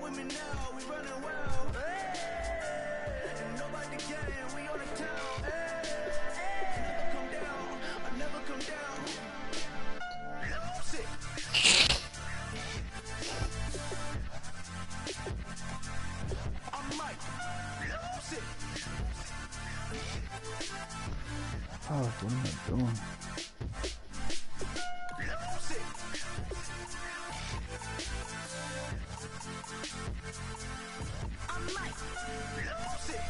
with me now, we running well. Hey, and nobody can, we on the town. Hey, never come down, I never come down. Sit. I'm Mike. Sit. Oh, what am I doing? Sit. I'm Mike. Sit.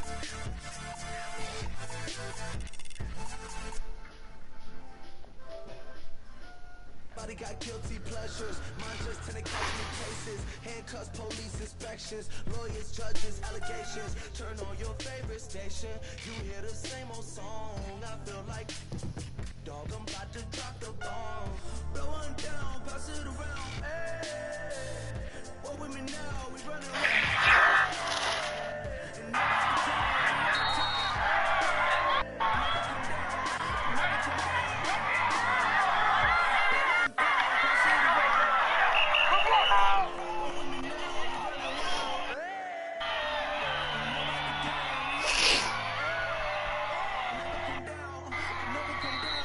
Body got guilty pleasures, mine just tend to catch me cases. Handcuffs, police inspections, lawyers, judges, allegations. Turn on your favorite station, you hear the same old song. I feel like, dog, I'm about to drop the bomb. Blow one down, pass it around. Hey, what with me now? We running around. Hey, and nobody can, we on the top. Never come down, never come down.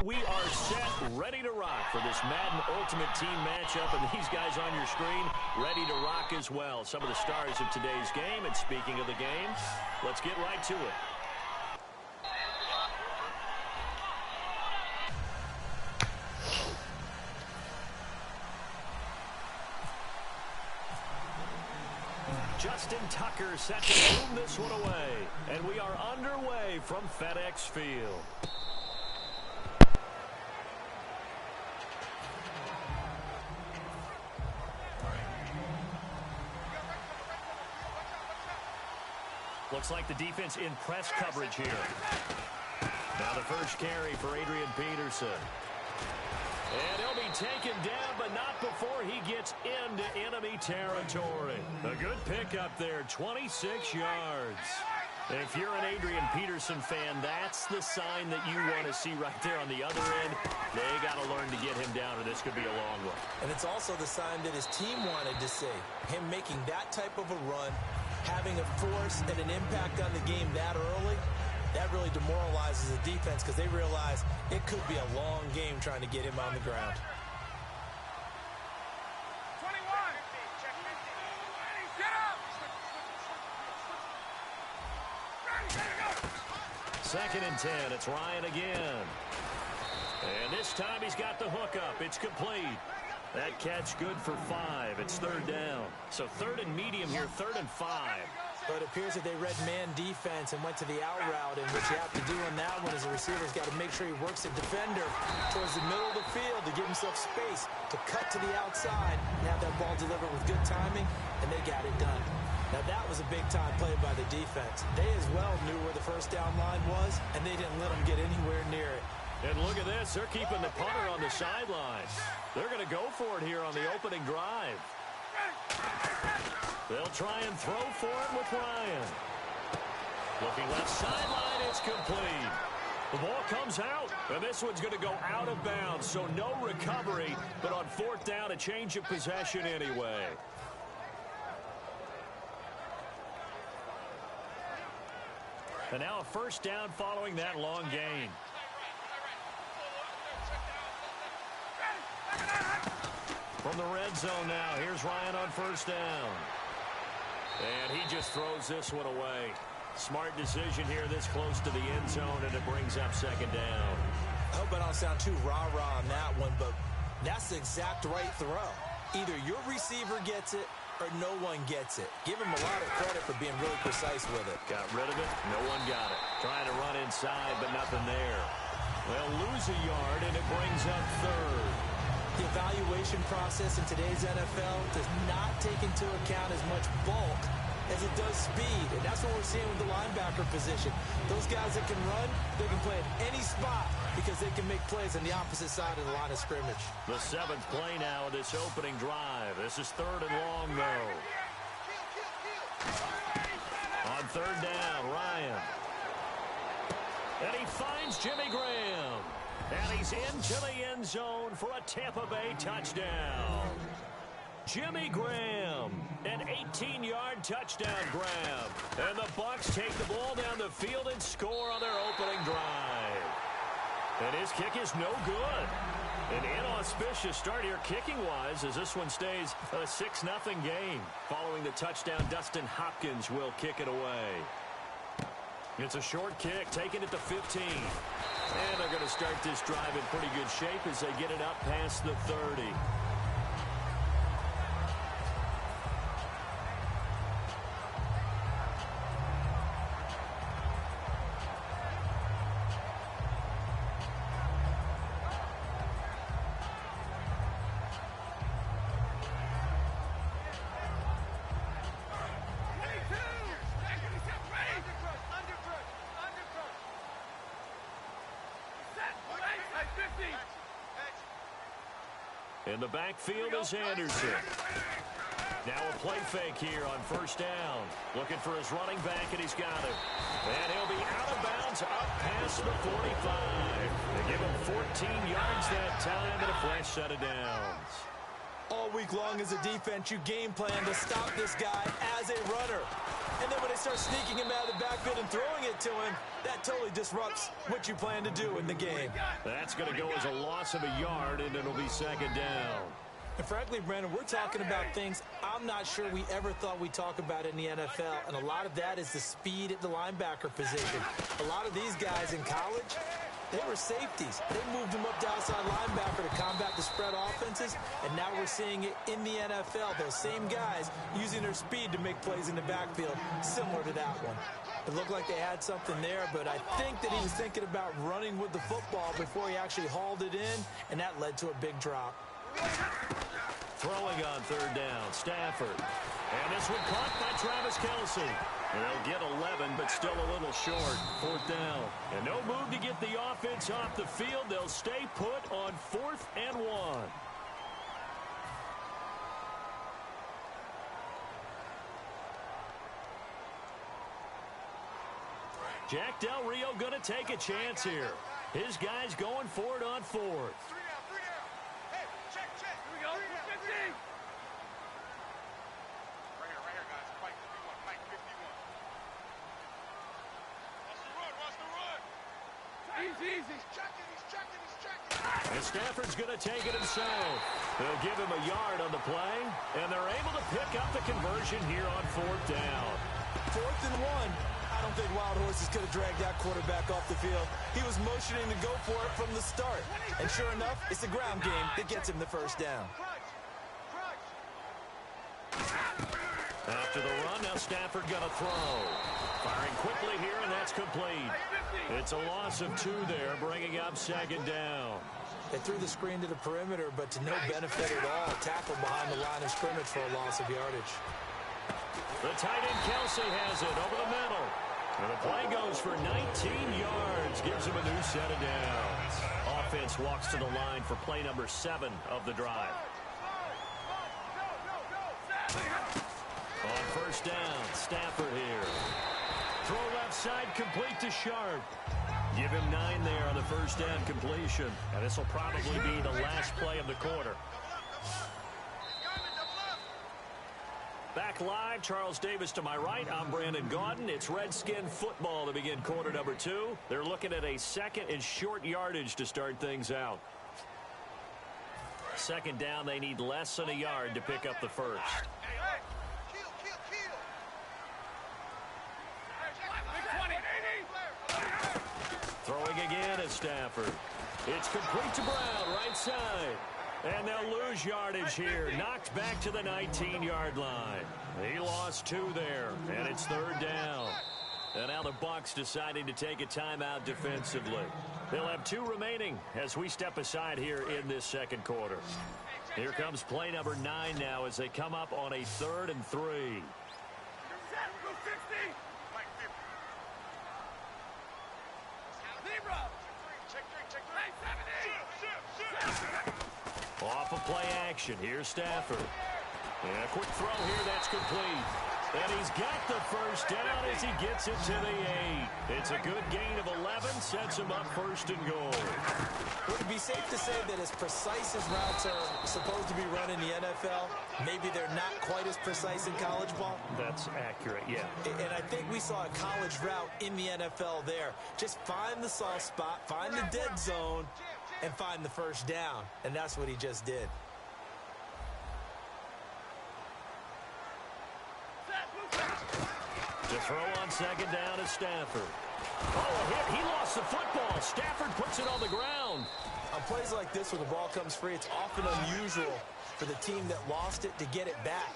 We are set, ready to rock for this Madden Ultimate Team matchup, and these guys on your screen ready to rock as well. Some of the stars of today's game, and speaking of the game, let's get right to it. Justin Tucker set to boom this one away, and we are underway from FedEx Field. Looks like the defense in press coverage here. Now the first carry for Adrian Peterson. And he'll be taken down, but not before he gets into enemy territory. A good pickup there, 26 yards. If you're an Adrian Peterson fan, that's the sign that you want to see right there on the other end. They got to learn to get him down, or this could be a long one. And it's also the sign that his team wanted to see. Him making that type of a run, having a force and an impact on the game that early, that really demoralizes the defense because they realize it could be a long game trying to get him on the ground. 21. Get up. Second and 10. It's Ryan again. And this time he's got the hookup. It's complete. That catch good for 5. It's third down. So third and medium here, 3rd and 5. But it appears that they read man defense and went to the out route, and what you have to do on that one is the receiver's got to make sure he works the defender towards the middle of the field to give himself space to cut to the outside and have that ball delivered with good timing, and they got it done. Now that was a big-time play by the defense. They as well knew where the first down line was, and they didn't let them get anywhere near it. And look at this. They're keeping the punter on the sideline. They're going to go for it here on the opening drive. They'll try and throw for it with Ryan. Looking left sideline, it's complete. The ball comes out, and this one's going to go out of bounds, so no recovery, but on 4th down, a change of possession anyway. And now a first down following that long gain. From the red zone now, here's Ryan on first down. And he just throws this one away. Smart decision here this close to the end zone, and it brings up second down. I hope I don't sound too rah-rah on that one, but that's the exact right throw. Either your receiver gets it or no one gets it. Give him a lot of credit for being really precise with it. Got rid of it. No one got it. Trying to run inside, but nothing there. They'll lose a yard, and it brings up third. The evaluation process in today's NFL does not take into account as much bulk as it does speed, and that's what we're seeing with the linebacker position. Those guys that can run, they can play at any spot because they can make plays on the opposite side of the line of scrimmage. The 7th play now of this opening drive. This is 3rd and long, though. On 3rd down, Ryan. And he finds Jimmy Graham. And he's into the end zone for a Tampa Bay touchdown. Jimmy Graham, an 18-yard touchdown grab. And the Bucs take the ball down the field and score on their opening drive. And his kick is no good. An inauspicious start here kicking-wise as this one stays a 6-0 game. Following the touchdown, Dustin Hopkins will kick it away. It's a short kick, taking it to 15. And they're going to start this drive in pretty good shape as they get it up past the 30. In the backfield is Anderson. Now a play fake here on 1st down. Looking for his running back, and he's got it. And he'll be out of bounds up past the 45. They give him 14 yards that time and a fresh set of downs. All week long as a defense, you game plan to stop this guy as a runner. And then when they start sneaking him out of the backfield and throwing it to him, that totally disrupts what you plan to do in the game. That's going to go as a loss of a yard, and it'll be 2nd down. And frankly, Brandon, we're talking about things I'm not sure we ever thought we'd talk about in the NFL. And a lot of that is the speed at the linebacker position. A lot of these guys in college, they were safeties. They moved them up to outside linebacker to combat the spread offenses, and now we're seeing it in the NFL. Those same guys using their speed to make plays in the backfield, similar to that one. It looked like they had something there, but I think that he was thinking about running with the football before he actually hauled it in, and that led to a big drop. Throwing on 3rd down, Stafford. And this one caught by Travis Kelce. And they'll get 11, but still a little short. 4th down. And no move to get the offense off the field. They'll stay put on 4th and 1. Jack Del Rio going to take a chance here. His guy's going for it on 4th. And Stafford's going to take it himself. They'll give him a yard on the play, and they're able to pick up the conversion here on 4th down. 4th and 1. I don't think Wild Horses could have dragged that quarterback off the field. He was motioning to go for it from the start. And sure enough, it's the ground game that gets him the 1st down. After the run, now Stafford going to throw. Firing quickly here, and that's complete. It's a loss of 2 there, bringing up 2nd down. They threw the screen to the perimeter, but to no benefit at all. Tackled behind the line of scrimmage for a loss of yardage. The tight end Kelce has it over the middle. And the play goes for 19 yards. Gives him a new set of downs. Offense walks to the line for play number 7 of the drive. On 1st down, Stafford here. Throw left side, complete to Sharp. Give him 9 there on the 1st down completion. And this will probably be the last play of the quarter. Back live, Charles Davis to my right. I'm Brandon Gaudin. It's Redskin football to begin quarter number 2. They're looking at a 2nd and short yardage to start things out. 2nd down, they need less than a yard to pick up the 1st. Throwing again at Stafford. It's complete to Brown, right side. And they'll lose yardage here. Knocked back to the 19-yard line. He lost 2 there, and it's 3rd down. And now the Bucs deciding to take a timeout defensively. They'll have 2 remaining as we step aside here in this second quarter. Here comes play number 9 now as they come up on a 3rd and 3. Off of play action. Here's Stafford. And a quick throw here that's complete. And he's got the first down as he gets it to the 8. It's a good gain of 11. Sets him up 1st and goal. Would it be safe to say that as precise as routes are supposed to be run in the NFL, maybe they're not quite as precise in college ball? That's accurate, yeah. And I think we saw a college route in the NFL there. Just find the soft spot, find the dead zone, and find the first down. And that's what he just did. To throw on 2nd down is Stafford. Oh, a hit. He lost the football. Stafford puts it on the ground. On plays like this where the ball comes free, it's often unusual for the team that lost it to get it back.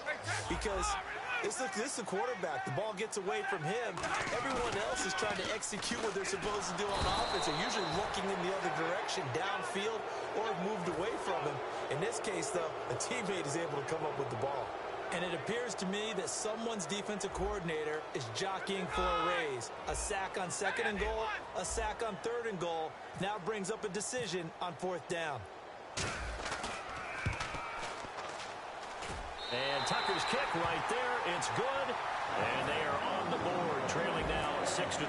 Because this is the quarterback. The ball gets away from him. Everyone else is trying to execute what they're supposed to do on offense. They're usually looking in the other direction, downfield, or have moved away from him. In this case, though, a teammate is able to come up with the ball. And it appears to me that someone's defensive coordinator is jockeying for a raise. A sack on 2nd and goal, a sack on 3rd and goal. Now brings up a decision on 4th down. And Tucker's kick right there. It's good. And they are on the board, trailing now 6-3.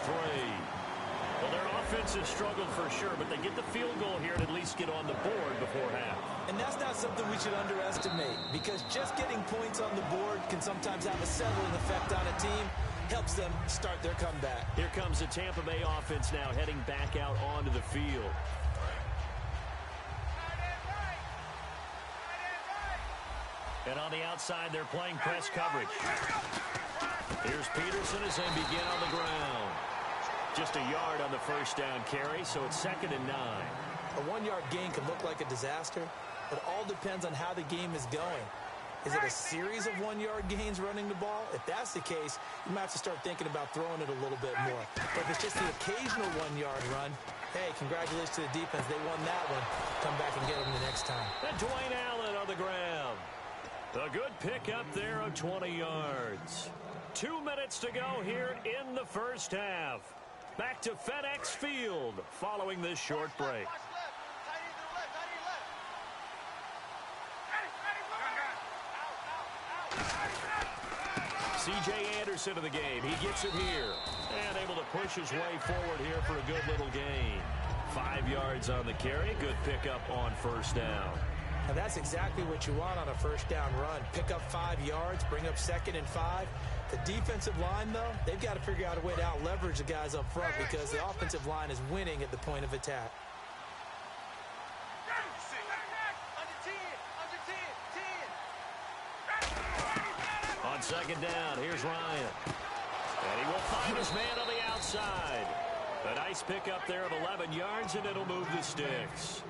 Well, their offense has struggled for sure, but they get the field goal here and at least get on the board before half. And that's not something we should underestimate, because just getting points on the board can sometimes have a settling effect on a team. Helps them start their comeback. Here comes the Tampa Bay offense now heading back out onto the field. And on the outside, they're playing press coverage. Here's Peterson as they begin on the ground. Just a yard on the first down carry, so it's 2nd and 9. A 1-yard gain can look like a disaster. It all depends on how the game is going. Is it a series of 1-yard gains running the ball? If that's the case, you might have to start thinking about throwing it a little bit more. But if it's just the occasional 1-yard run, hey, congratulations to the defense. They won that one. Come back and get them the next time. And Dwayne Allen on the ground. A good pick up there of 20 yards. 2 minutes to go here in the first half. Back to FedEx Field following this short break. C.J. Anderson in the game. He gets it here. And able to push his way forward here for a good little gain. 5 yards on the carry. Good pickup on 1st down. And that's exactly what you want on a first down run. Pick up 5 yards, bring up 2nd and 5. The defensive line, though, they've got to figure out a way to out-leverage the guys up front because the offensive line is winning at the point of attack. On 2nd down, here's Ryan. And he will find his man on the outside. A nice pickup there of 11 yards, and it'll move the sticks.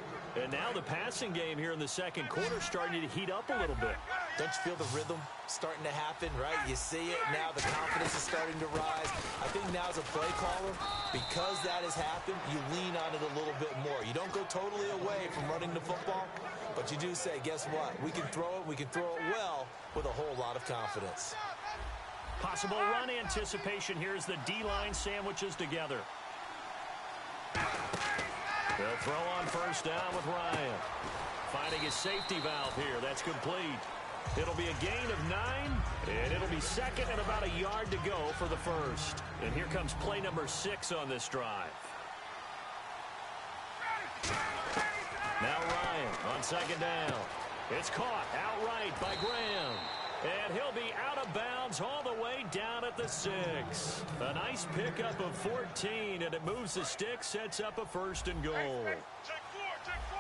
And now the passing game here in the second quarter starting to heat up a little bit. Don't you feel the rhythm starting to happen, right? You see it now. The confidence is starting to rise. I think now as a play caller, because that has happened, you lean on it a little bit more. You don't go totally away from running the football, but you do say, guess what? We can throw it. We can throw it well with a whole lot of confidence. Possible run anticipation here as the D-line sandwiches together. They'll throw on 1st down with Ryan. Finding his safety valve here. That's complete. It'll be a gain of 9, and it'll be 2nd and about a yard to go for the first. And here comes play number 6 on this drive. Now Ryan on 2nd down. It's caught outright by Graham. And he'll be out of bounds all the way down at the 6. A nice pickup of 14, and it moves the stick, sets up a 1st and goal. Check 4, check 4.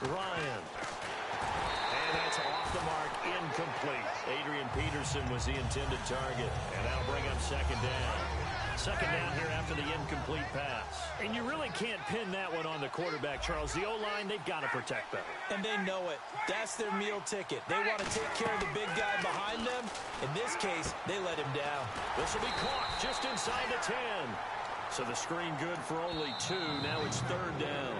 Ryan. And that's off the mark incomplete. Adrian Peterson was the intended target, and that'll bring up second down. Second down here after the incomplete pass. And you really can't pin that one on the quarterback, Charles. The O-line, they've got to protect better. And they know it. That's their meal ticket. They want to take care of the big guy behind them. In this case, they let him down. This will be caught just inside the 10. So the screen good for only 2. Now it's third down.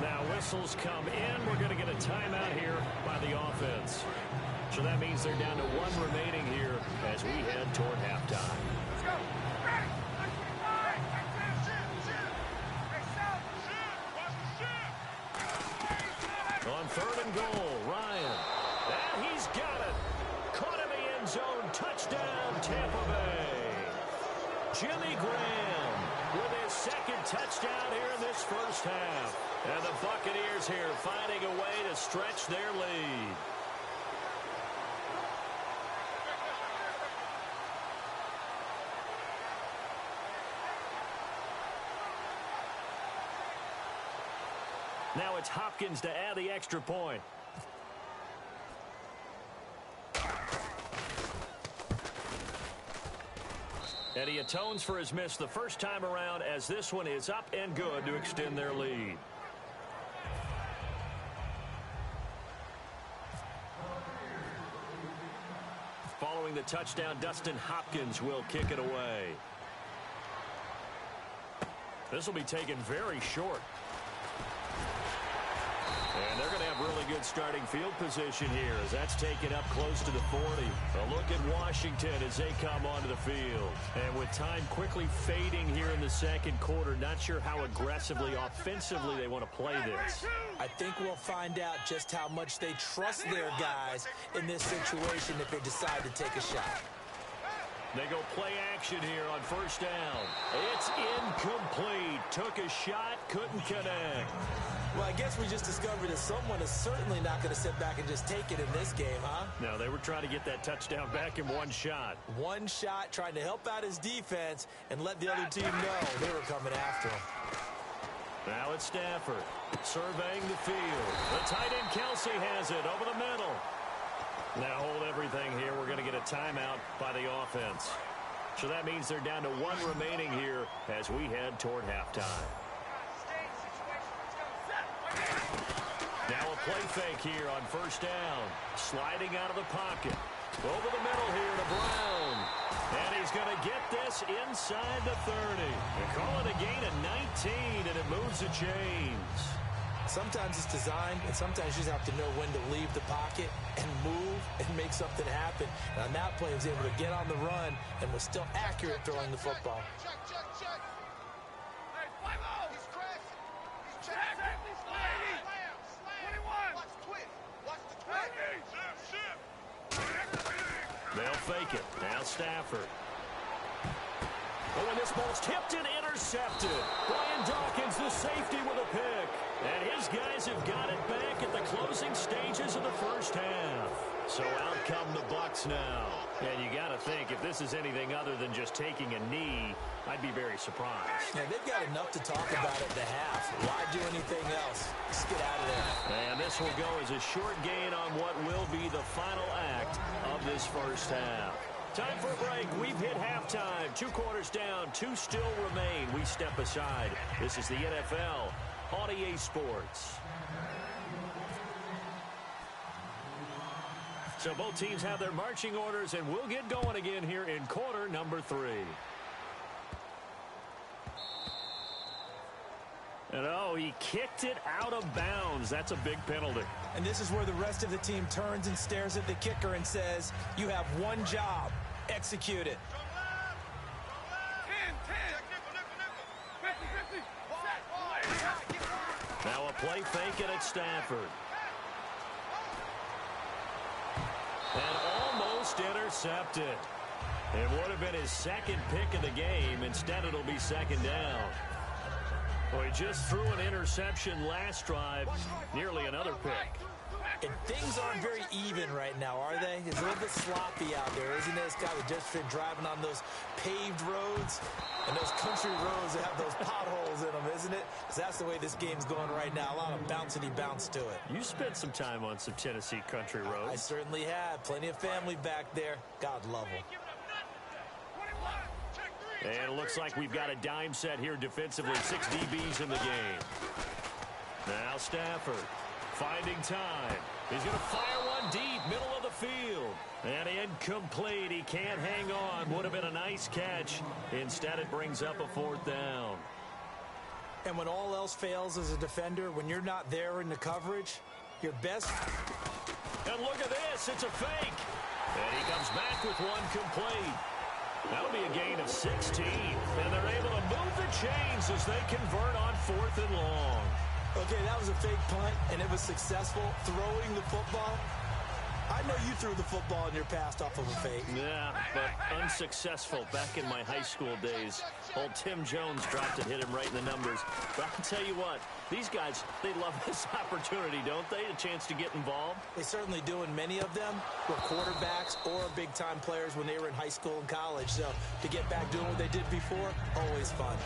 Now whistles come in. We're going to get a timeout here by the offense. So that means they're down to 1 remaining here as we head toward halftime. Let's go. On third and goal, Ryan. And he's got it. Caught in the end zone. Touchdown, Tampa Bay. Jimmy Graham with his second touchdown here in this first half. And the Buccaneers here finding a way to stretch their lead. Now it's Hopkins to add the extra point. And he atones for his miss the first time around as this one is up and good to extend their lead. Following the touchdown, Dustin Hopkins will kick it away. This will be taken very short. And they're going to have really good starting field position here as that's taken up close to the 40. A look at Washington as they come onto the field. And with time quickly fading here in the second quarter, not sure how aggressively, offensively they want to play this. I think we'll find out just how much they trust their guys in this situation if they decide to take a shot. They go play action here on first down. It's incomplete. Took a shot, couldn't connect. Well, I guess we just discovered that someone is certainly not going to sit back and just take it in this game, huh? No, they were trying to get that touchdown back in one shot. One shot, trying to help out his defense and let the other team know they were coming after him. Now it's Stafford surveying the field. The tight end Kelsey has it over the middle. Now hold everything here. We're going to get a timeout by the offense. So that means they're down to 1 remaining here as we head toward halftime. Now a play fake here on first down. Sliding out of the pocket. Over the middle here to Brown. And he's going to get this inside the 30. They call it a gain of 19, and it moves the chains. Sometimes it's designed, and sometimes you just have to know when to leave the pocket and move and make something happen. And on that play, he was able to get on the run and was still accurate throwing the football. Check. Hey, 5-0. He's crashing. He's checking. He's slam. Watch the twist. Watch the twist. They'll fake it. Now Stafford. Oh, and this ball's tipped and intercepted. Brian Dawkins, the safety, with a pick. And his guys have got it back at the closing stages of the first half. So out come the Bucs now. And you got to think, if this is anything other than just taking a knee, I'd be very surprised. Yeah, they've got enough to talk about at the half. Why do anything else? Just get out of there. And this will go as a short gain on what will be the final act of this first half. Time for a break. We've hit halftime. 2 quarters down. 2 still remain. We step aside. This is the NFL on EA Sports. So both teams have their marching orders, and we'll get going again here in quarter number 3. And oh, he kicked it out of bounds. That's a big penalty. And this is where the rest of the team turns and stares at the kicker and says, you have one job. Execute it. 10. Now a play fake it at Stafford. And almost intercepted. It would have been his second pick of the game. Instead, it'll be second down. Well, he just threw an interception last drive. Nearly another pick. And things aren't very even right now, are they? It's a little bit sloppy out there, isn't it? It's got a difference between driving on those paved roads and those country roads that have those potholes in them, isn't it? Because that's the way this game's going right now. A lot of bouncy bounce to it. You spent some time on some Tennessee country roads. I certainly have. Plenty of family back there. God love them. And it looks like we've got a dime set here defensively. 6 DBs in the game. Now Stafford finding time. He's going to fire one deep, middle of the field. And incomplete. He can't hang on. Would have been a nice catch. Instead, it brings up a 4th down. And when all else fails as a defender, when you're not there in the coverage, your best... And look at this. It's a fake. And he comes back with one complete. That'll be a gain of 16. And they're able to move the chains as they convert on 4th and long. Okay, that was a fake punt, and it was successful. Throwing the football, I know you threw the football in your past off of a fake. Yeah, but unsuccessful back in my high school days. Old Tim Jones dropped it, hit him right in the numbers. But I can tell you what, these guys, they love this opportunity, don't they? A chance to get involved. They certainly do, and many of them were quarterbacks or big-time players when they were in high school and college. So to get back doing what they did before, always fun.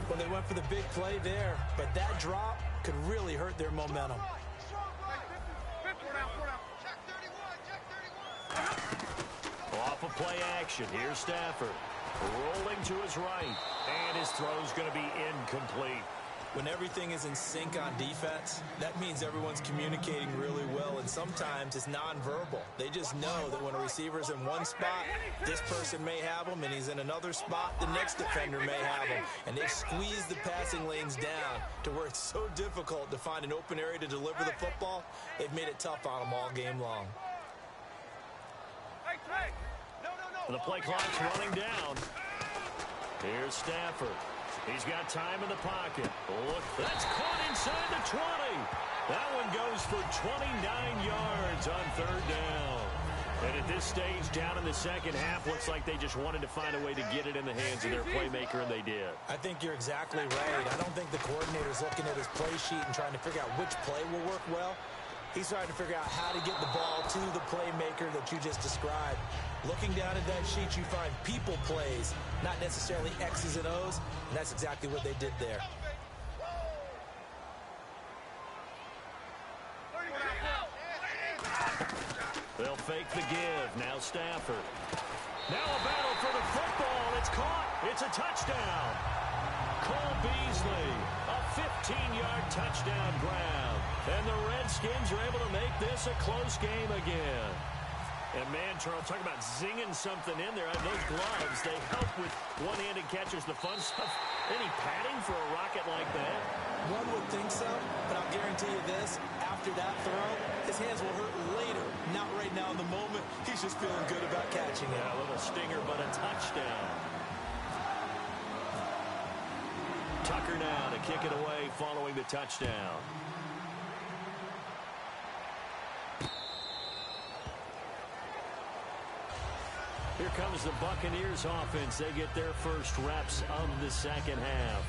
Well, they went for the big play there, but that drop could really hurt their momentum. Off of play action, here's Stafford. Rolling to his right, and his throw's going to be incomplete. When everything is in sync on defense, that means everyone's communicating really well, and sometimes it's nonverbal. They just know that when a receiver's in one spot, this person may have him, and he's in another spot, the next defender may have him. And they squeeze the passing lanes down to where it's so difficult to find an open area to deliver the football. They've made it tough on them all game long. The play clock's running down. Here's Stafford. He's got time in the pocket. Look, that's caught inside the 20. That one goes for 29 yards on 3rd down. And at this stage, down in the second half, looks like they just wanted to find a way to get it in the hands of their playmaker, and they did. I think you're exactly right. I don't think the coordinator's looking at his play sheet and trying to figure out which play will work well. He's trying to figure out how to get the ball to the playmaker that you just described. Looking down at that sheet, you find people plays, not necessarily X's and O's, and that's exactly what they did there. They'll fake the give. Now Stafford. Now a battle for the football. It's caught. It's a touchdown. Cole Beasley, a 15-yard touchdown grab. And the Redskins are able to make this a close game again. And, man, Charles, talking about zinging something in there. Those gloves, they help with one-handed catches, the fun stuff. Any padding for a rocket like that? One would think so, but I'll guarantee you this. After that throw, his hands will hurt later. Not right now in the moment. He's just feeling good about catching it. Yeah, a little stinger, but a touchdown. Tucker now to kick it away following the touchdown. Here comes the Buccaneers offense. They get their first reps of the second half.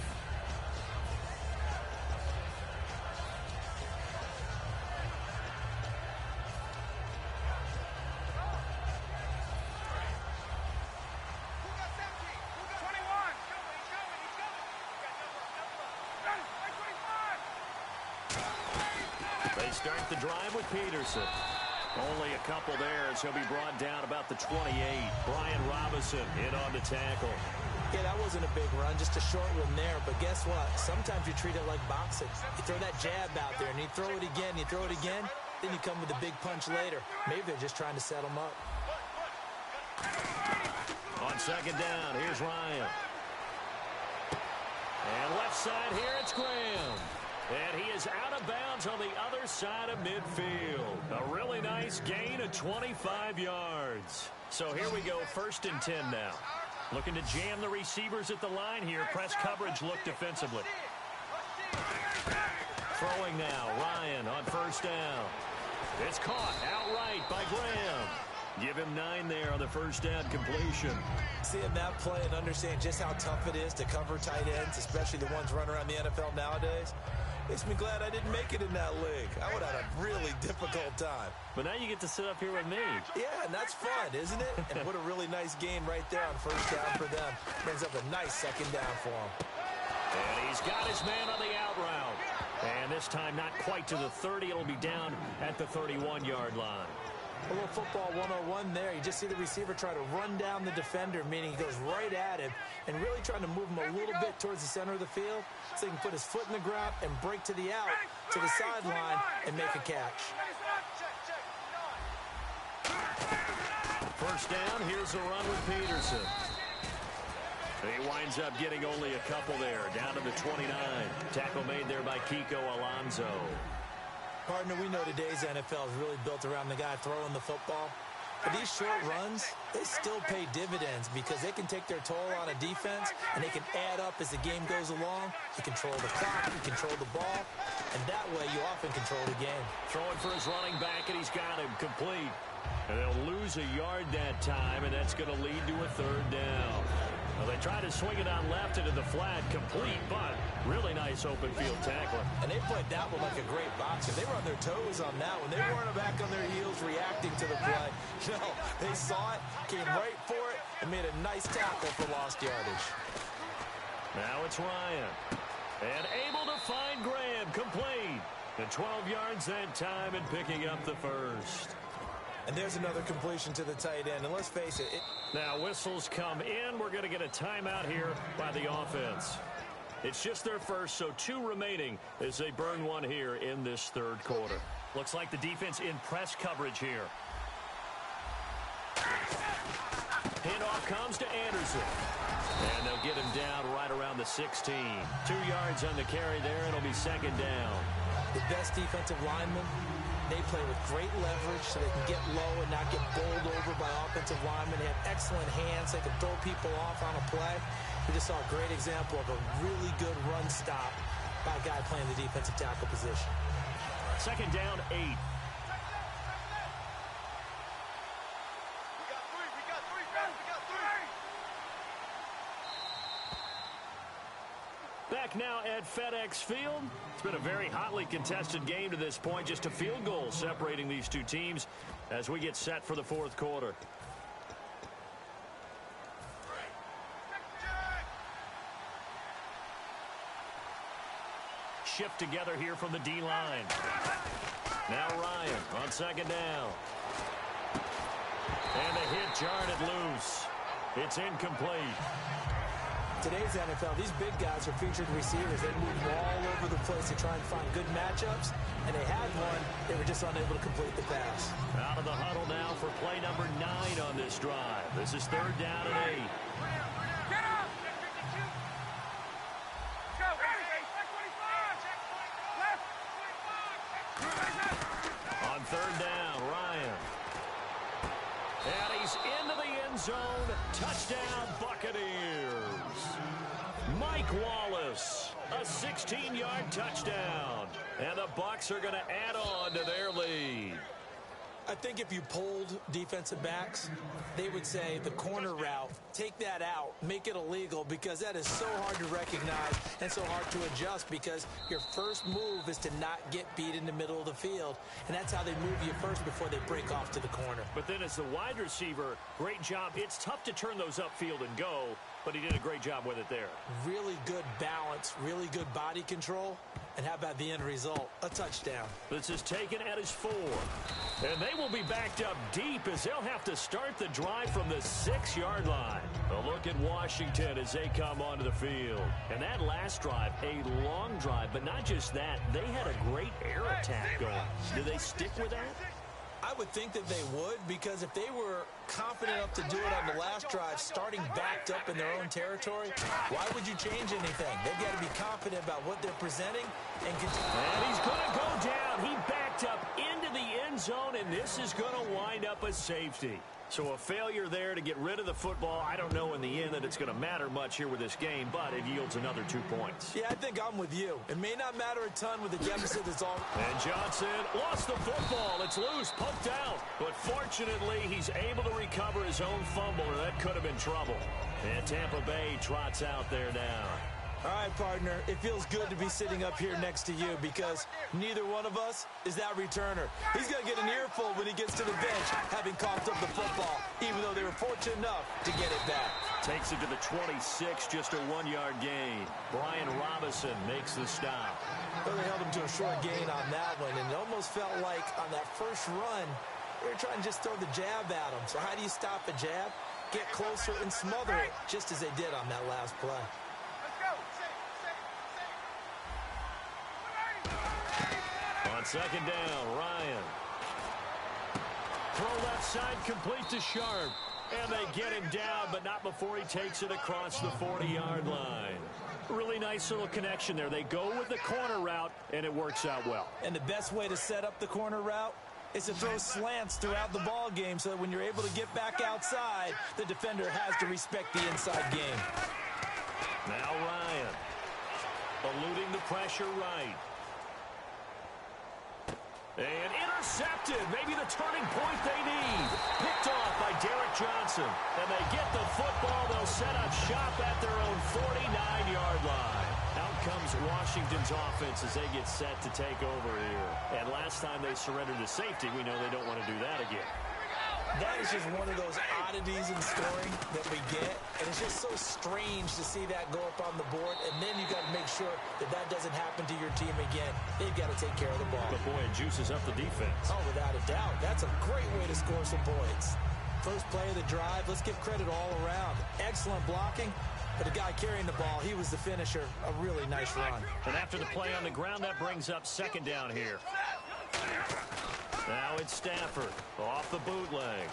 They start the drive with Peterson. Only a couple there as he'll be brought down about the 28. Brian Robinson in on the tackle. Yeah, that wasn't a big run, just a short one there. But guess what? Sometimes you treat it like boxing. You throw that jab out there, and you throw it again, you throw it again, then you come with a big punch later. Maybe they're just trying to set him up. On second down, here's Ryan. And left side here, it's Graham. And he is out of bounds on the other side of midfield. A really nice gain of 25 yards. So here we go, 1st and 10 now. Looking to jam the receivers at the line here. Press coverage look defensively. Throwing now, Ryan on 1st down. It's caught outright by Graham. Give him 9 there on the 1st down completion. Seeing that play and understand just how tough it is to cover tight ends, especially the ones running around the NFL nowadays. Makes me glad I didn't make it in that league. I would have had a really difficult time. But now you get to sit up here with me. Yeah, and that's fun, isn't it? And what a really nice game right there on first down for them. Brings up a nice second down for them. And he's got his man on the out route. And this time not quite to the 30. It'll be down at the 31-yard line. A little football 101 there. You just see the receiver try to run down the defender, meaning he goes right at him and really trying to move him a little bit towards the center of the field so he can put his foot in the ground and break to the out, to the sideline, and make a catch. First down, here's a run with Peterson. He winds up getting only a couple there, down to the 29. Tackle made there by Kiko Alonso. Partner, we know today's NFL is really built around the guy throwing the football. But these short runs, they still pay dividends because they can take their toll on a defense and they can add up as the game goes along. You control the clock, you control the ball, and that way you often control the game. Throwing for his running back, and he's got him complete. And they'll lose a yard that time, and that's going to lead to a third down. Well, they try to swing it on left into the flat, complete, but really nice open field tackling. And they played that one like a great boxer. They were on their toes on that one. They weren't back on their heels reacting to the play. No, they saw it, came right for it, and made a nice tackle for lost yardage. Now it's Ryan. And able to find Graham, complete. The 12 yards that time and picking up the first. And there's another completion to the tight end. And let's face it. Now whistles come in. We're going to get a timeout here by the offense. It's just their first, so 2 remaining as they burn one here in this third quarter. Looks like the defense in press coverage here. Handoff comes to Anderson. And they'll get him down right around the 16. 2 yards on the carry there. It'll be second down. The best defensive linemen, they play with great leverage so they can get low and not get bowled over by offensive linemen. They have excellent hands. They can throw people off on a play. We just saw a great example of a really good run stop by a guy playing the defensive tackle position. Second down, 8. We got three, guys. We got 3. Back now at FedEx Field. It's been a very hotly contested game to this point. Just a field goal separating these two teams as we get set for the fourth quarter. Shift together here from the D-line. Now Ryan on second down. And the hit jarred it loose. It's incomplete. Today's NFL, these big guys are featured receivers. They move all over the place to try and find good matchups, and they had one. They were just unable to complete the pass. Out of the huddle now for play number 9 on this drive. This is third down and 8. Get up! Go! Check 25! Left 25! On third down, Ryan. And he's into the end zone. Touchdown, Buccaneers. Mike Wallace, a 16-yard touchdown. And the Bucs are going to add on to their lead. I think if you polled defensive backs, they would say the corner route, take that out, make it illegal, because that is so hard to recognize and so hard to adjust because your first move is to not get beat in the middle of the field, and that's how they move you first before they break off to the corner. But then as the wide receiver, great job. It's tough to turn those upfield and go, but he did a great job with it there. Really good balance, really good body control, and how about the end result? A touchdown. This is taken at his 4. And they will be backed up deep as they'll have to start the drive from the 6-yard line. A look at Washington as they come onto the field. And that last drive, a long drive, but not just that. They had a great air attack going. Do they stick with that? I would think that they would, because if they were confident enough to do it on the last drive, starting backed up in their own territory, why would you change anything? They've got to be confident about what they're presenting and continue. And he's going to go down. He backed up into the end zone, and this is going to wind up a safety. So a failure there to get rid of the football. I don't know in the end that it's going to matter much here with this game, but it yields another 2 points. Yeah, I think I'm with you. It may not matter a ton with the deficit that's all. And Johnson lost the football. It's loose, poked out. But fortunately, he's able to recover his own fumble, or that could have been trouble. And Tampa Bay trots out there now. All right, partner, it feels good to be sitting up here next to you because neither one of us is that returner. He's going to get an earful when he gets to the bench, having coughed up the football, even though they were fortunate enough to get it back. Takes it to the 26, just a 1-yard gain. Brian Robinson makes the stop. Well, they held him to a short gain on that one, and it almost felt like on that first run, they were trying to just throw the jab at him. So how do you stop a jab? Get closer and smother it, just as they did on that last play. On second down, Ryan. Throw left side, complete to Sharp. And they get him down, but not before he takes it across the 40-yard line. Really nice little connection there. They go with the corner route, and it works out well. And the best way to set up the corner route is to throw slants throughout the ball game so that when you're able to get back outside, the defender has to respect the inside game. Now Ryan, eluding the pressure right. And intercepted, maybe the turning point they need. Picked off by Derek Johnson. And they get the football. They'll set up shop at their own 49-yard line. Out comes Washington's offense as they get set to take over here. And last time they surrendered to safety, we know they don't want to do that again. That is just one of those oddities in scoring that we get. And it's just so strange to see that go up on the board. And then you got to make sure that that doesn't happen to your team again. They've got to take care of the ball. But boy, it juices up the defense. Oh, without a doubt. That's a great way to score some points. First play of the drive, let's give credit all around. Excellent blocking. But the guy carrying the ball, he was the finisher. A really nice run. And after the play on the ground, that brings up second down here. Now it's Stafford off the bootleg.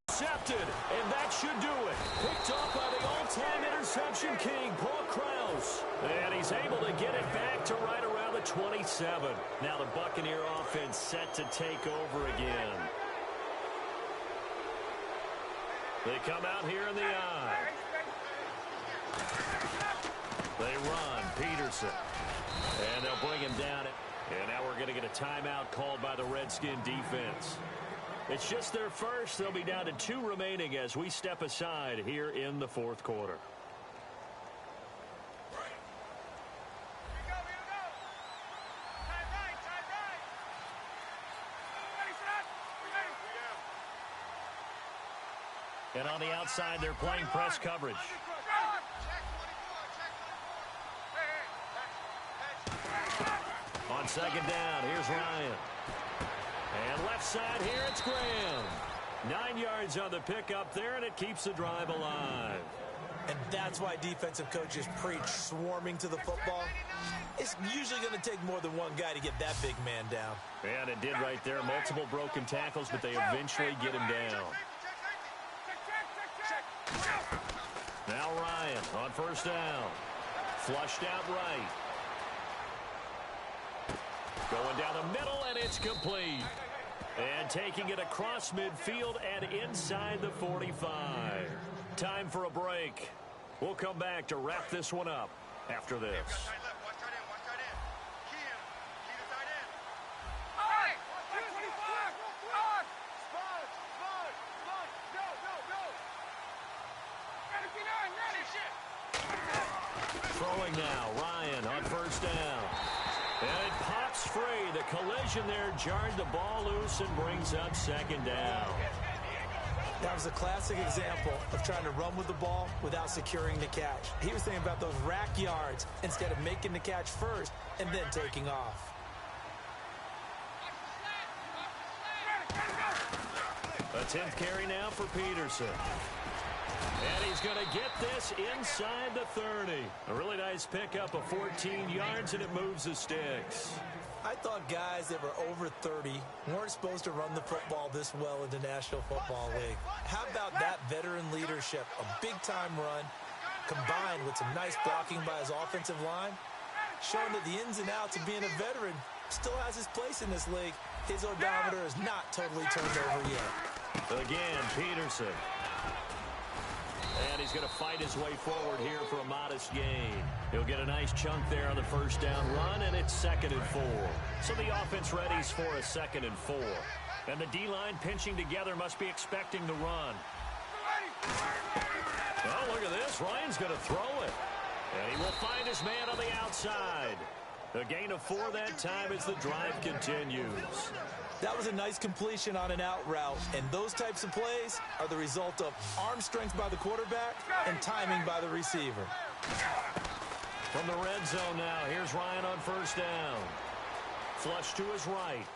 Intercepted, and that should do it. Picked off by the all-time interception king, Paul Krause. And he's able to get it back to right around the 27. Now the Buccaneer offense set to take over again. They come out here in the eye. They run, Peterson. And they'll bring him down. And now we're going to get a timeout called by the Redskin defense. It's just their first. They'll be down to 2 remaining as we step aside here in the fourth quarter. And on the outside, they're playing press coverage. On second down, here's Ryan. And left side here, it's Graham. 9 yards on the pickup there, and it keeps the drive alive. And that's why defensive coaches preach swarming to the football. It's usually going to take more than one guy to get that big man down. And it did right there. Multiple broken tackles, but they eventually get him down. Now Ryan on first down. Flushed out right. Going down the middle, and it's complete. And taking it across midfield and inside the 45. Time for a break. We'll come back to wrap this one up after this. Throwing now, Ryan on first down. And it pops free. The collision there jarred the ball loose and brings up second down. That was a classic example of trying to run with the ball without securing the catch. He was thinking about those rack yards instead of making the catch first and then taking off. A 10th carry now for Peterson. And he's going to get this inside the 30. A really nice pickup of 14 yards, and it moves the sticks. I thought guys that were over 30 weren't supposed to run the football this well in the National Football League. How about that veteran leadership? A big-time run combined with some nice blocking by his offensive line, showing that the ins and outs of being a veteran still has his place in this league. His odometer is not totally turned over yet. Again, Peterson. And he's going to fight his way forward here for a modest gain. He'll get a nice chunk there on the first down run, and it's 2nd and 4. So the offense readies for a 2nd and 4. And the D-line pinching together must be expecting the run. Oh, look at this this. Ryan's going to throw it. And he will find his man on the outside. A gain of 4 that time as the drive continues. That was a nice completion on an out route, and those types of plays are the result of arm strength by the quarterback and timing by the receiver. From the red zone now, here's Ryan on first down. Flush to his right.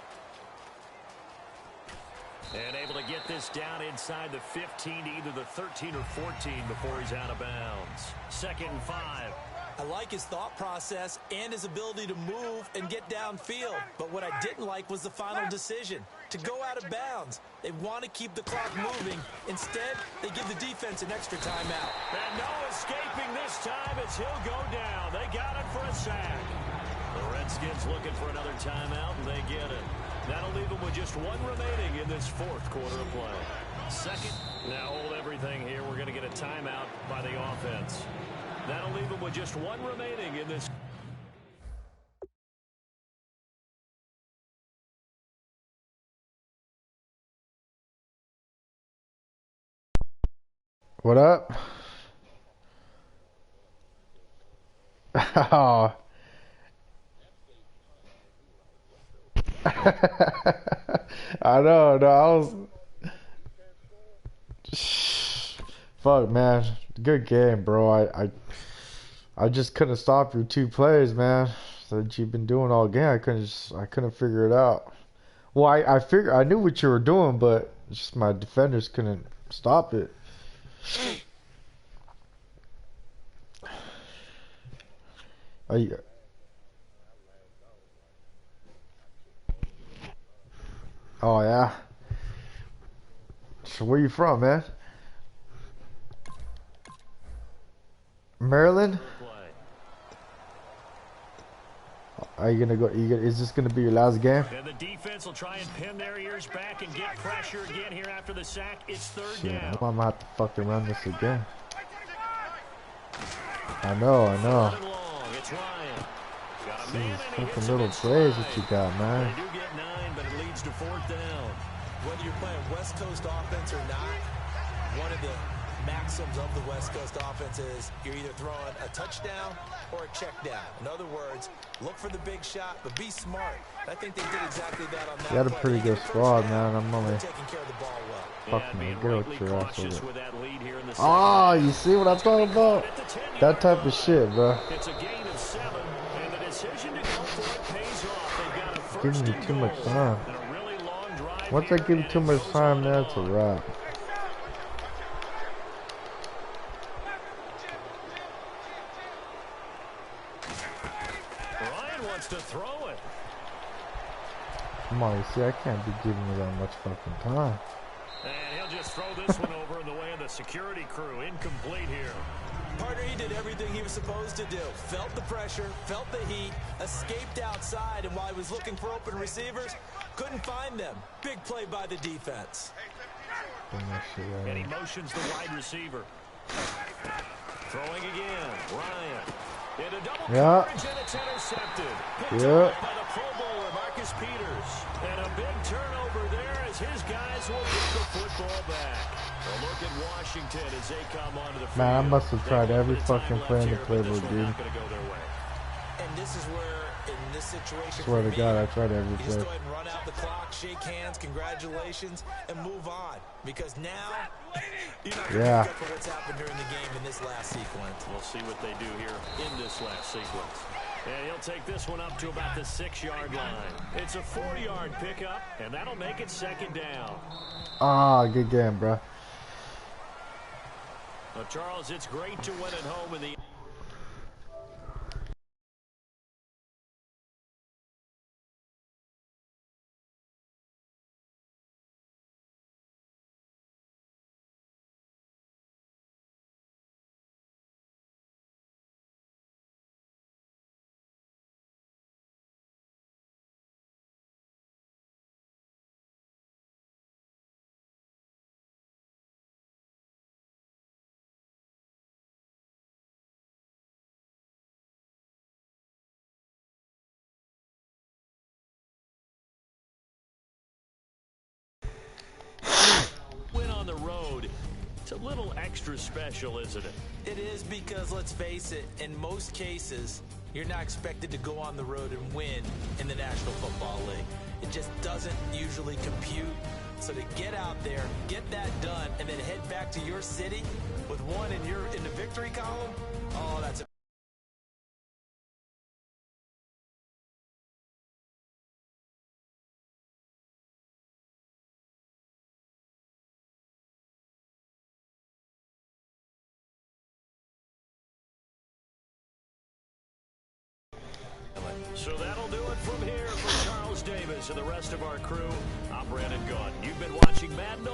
And able to get this down inside the 15 to either the 13 or 14 before he's out of bounds. 2nd and 5. I like his thought process and his ability to move and get downfield. But what I didn't like was the final decision, to go out of bounds. They want to keep the clock moving. Instead, they give the defense an extra timeout. And no escaping this time as he'll go down. They got it for a sack. The Redskins looking for another timeout, and they get it. That'll leave them with just 1 remaining in this 4th quarter of play. 2nd. Now hold everything here. We're going to get a timeout by the offense. That'll leave them with just 1 remaining in this. What up? Oh. I know, no, I was. Fuck, man, good game, bro. I just couldn't stop your 2 plays, man, that you've been doing all game. I couldn't figure it out. Well, I knew what you were doing, but just my defenders couldn't stop it. Oh yeah. So where you from, man? Maryland? Are you gonna go? Is this gonna be your last game? And the defense will try and pin their ears back and get pressure again here after the sack. It's 3rd down. I'm gonna have to fucking run this again. I know. It's Ryan. Got a man These and he fucking hits him little inside. plays that you got, man. They do get 9, but it leads to 4th down. Whether you're playing West Coast offense or not, one of the maxims of the West Coast offense is you're either throwing a touchdown or a check down. In other words, look for the big shot, but be smart. I think they did exactly that on that. You got a pretty good squad, man. I'm only taking care of the ball well. fucking get with your ass with it. With that lead here in the Oh, you see what I'm talking about? That type of shit, bro. It's a gain of 7, and the decision to go for it pays off. They've got a first Giving and you too much goal. time. And a really long drive Once I here, give you and too it much goes time, on man, and it's a on. wrap. Ryan wants to throw it. Come on, you see, I can't be giving you that much fucking time. And he'll just throw this one over in the way of the security crew. Incomplete here. Partner, he did everything he was supposed to do. Felt the pressure, felt the heat, escaped outside, and while he was looking for open receivers, couldn't find them. Big play by the defense. Bring that shit right And he in. motions the wide receiver. Throwing again. Ryan. Into double coverage, and it's intercepted. Picked up by the Pro Bowler, Marcus Peters. And a big turnover there as his guys will get the football back. A look at Washington as they come onto the field. Man, I must have tried every fucking play in the playbook, dude. Not gonna go their way. And this is where, in this situation, Swear to God, I tried every you just play. go ahead and run out the clock, shake hands, congratulations, and move on. Because now, you're not going to make up for what's happened during the game in this last sequence. We'll see what they do here in this last sequence. And he'll take this one up to about the 6-yard line. It's a 4-yard pickup, and that'll make it 2nd down. Ah, good game, bro. Well, Charles, it's great to win at home in the... win on the road It's a little extra special, isn't it? It is because, let's face it, in most cases, you're not expected to go on the road and win in the National Football League. It just doesn't usually compute. So to get out there, get that done, and then head back to your city with one in the victory column, oh, that's a So that'll do it from here for Charles Davis and the rest of our crew. I'm Brandon Gaudin. You've been watching Madden.